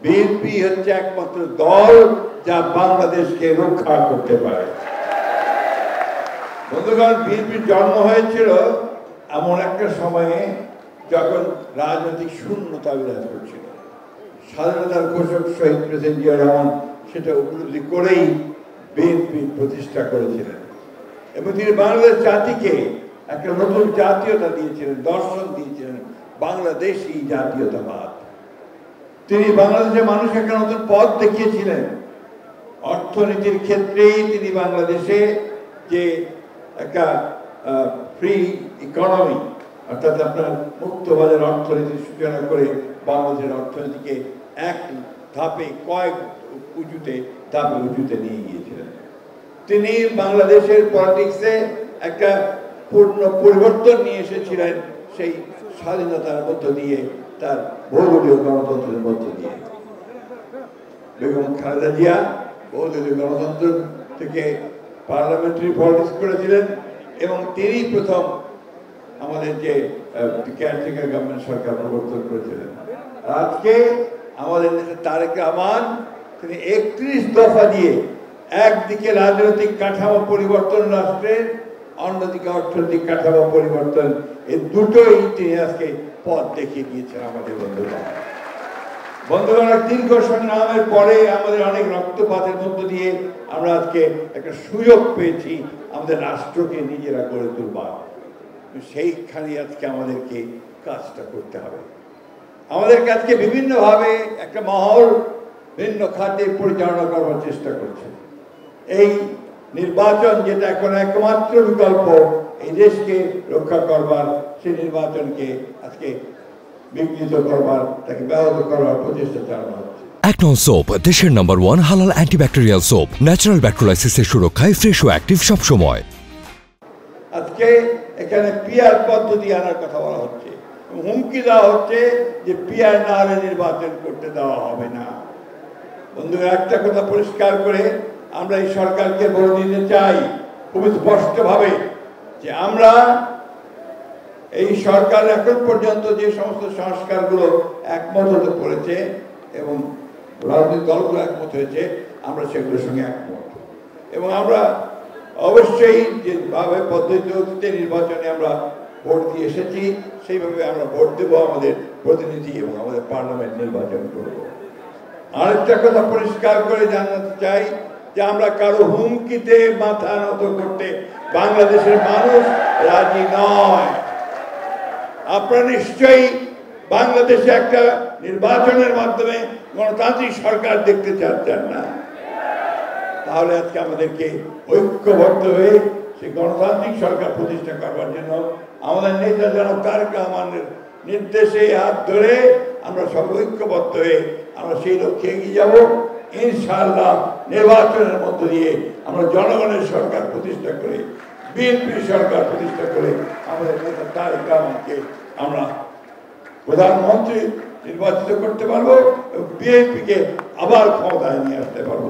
BNP হচ্ছে একমাত্র দল যা বাংলাদেশকে রক্ষা করতে পারে। বন্ধুগণ, বিএনপির জন্ম হয়েছিল এমন একটা সময়ে যখন রাজনৈতিক শূন্যতা বিরাজ করছিল। স্বাধীনতার ঘোষক শহীদ প্রেসিডেন্ট জিয়া রহমান সেটা উপলব্ধি করেই বিএনপি প্রতিষ্ঠা করেছিলেন এবং তিনি বাংলাদেশ জাতিকে একটা নতুন জাতীয়তা দিয়েছিলেন, দর্শন দিয়েছিলেন, বাংলাদেশী জাতীয়তাবাদ। তিনি বাংলাদেশের মানুষকে একটা নতুন পথ দেখিয়েছিলেন। অর্থনীতির ক্ষেত্রেই তিনি বাংলাদেশে যে একটা ফ্রি ইকোনমি অর্থাৎ আপনার মুক্ত বাজার অর্থনীতির সূচনা করে বাংলাদেশের অর্থনীতিকে এক ধাপে কয়েক ধাপে উঁচুতে নিয়ে গিয়েছিলেন। তিনি বাংলাদেশের পলিটিক্সে একটা পূর্ণ পরিবর্তন নিয়ে এসেছিলেন সেই স্বাধীনতার মধ্য দিয়ে, তার বহুদলীয় গণতন্ত্রের মধ্য দিয়ে। বেগম খালেদা জিয়া বহুদলীয় গণতন্ত্র থেকে পার্লামেন্টারি পলিটিক্স করেছিলেন এবং তিনি প্রথম আমাদের যে কেয়ারটেকার গভর্নমেন্ট সরকার প্রবর্তন করেছিলেন। আজকে আমাদের দেশে তারেক রহমান তিনি 31 দফা দিয়ে একদিকে রাজনৈতিক কাঠামো পরিবর্তন রাষ্ট্রের, অন্যদিকে অর্থনৈতিক কাঠামো পরিবর্তন, এই দুটোই তিনি আজকে পথ দেখিয়ে দিয়েছেন আমাদের বন্ধুগণ। দীর্ঘ সংগ্রামের পরে আমাদের অনেক রক্তপাতের মধ্য দিয়ে আমরা আজকে একটা সুযোগ পেয়েছি আমাদের রাষ্ট্রকে নিজেরা গড়ে তুলবার। সেইখানে আজকে আমাদেরকে কাজটা করতে হবে। আমাদেরকে আজকে বিভিন্নভাবে একটা মহল ভিন্ন খাতে পরিচালনা করবার চেষ্টা করছে। এই নির্বাচন যেটা এখন একমাত্র বিকল্প এই দেশকে রক্ষা করবার, সেই নির্বাচনকে আজকে বিঘ্নিত করবার, তাকে ব্যাহত করবার প্রচেষ্টা চালানো হচ্ছে। অ্যাকনন সোপ, দেশের নাম্বার 1 হালাল অ্যান্টিব্যাকটেরিয়াল সোপ, ন্যাচারাল ব্যাকটেরিয়ালাইসিসের সুরক্ষায় ফ্রেশ ও অ্যাক্টিভ সব সময়। আজকে এখানে পিআর পদ্ধতি আনার কথা বলা হচ্ছে, হুমকি দেওয়া হচ্ছে যে পিআর না হলে নির্বাচন করতে দেওয়া হবে না। বন্ধুরা, একটা কথা পরিষ্কার করে আমরা এই সরকারকে বলে দিতে চাই খুবই স্পষ্টভাবে যে আমরা এই সরকার এখন পর্যন্ত যে সমস্ত সংস্কারগুলো একমত হতে করেছে এবং রাজনৈতিক দলগুলো একমত হয়েছে, আমরা সেগুলোর সঙ্গে একমত এবং আমরা অবশ্যই যেভাবে পদ্ধতিতে নির্বাচনে আমরা ভোট দিয়ে এসেছি সেইভাবে আমরা ভোট দেব, আমাদের প্রতিনিধি এবং আমাদের পার্লামেন্ট নির্বাচন করব। আরেকটা কথা পরিষ্কার করে জানাতে চাই যে আমরা কারো হুমকিতে মাথা নত করতে বাংলাদেশের মানুষ রাজি নয়। আপনারা নিশ্চয়ই বাংলাদেশে একটা নির্বাচনের মাধ্যমে গণতান্ত্রিক সরকার দেখতে চাচ্ছেন না। তাহলে আজকে আমাদেরকে ঐক্যবদ্ধ হয়ে সেই গণতান্ত্রিক সরকার প্রতিষ্ঠা করবার জন্য আমাদের নেতা জনাব তারেক রহমানের নির্দেশে হাত ধরে আমরা সব ঐক্যবদ্ধ হয়ে আমরা সেই লক্ষ্যে এগিয়ে যাব। ইনশাআল্লাহ নির্বাচনের মধ্য দিয়ে আমরা জনগণের সরকার প্রতিষ্ঠা করে, বিএনপি সরকার প্রতিষ্ঠা করে আমাদের নেতা তারেক রহমানকে আমরা প্রধানমন্ত্রী নির্বাচিত করতে পারবো এবং বিএনপিকে আবার ক্ষমতায় নিয়ে আসতে পারবো।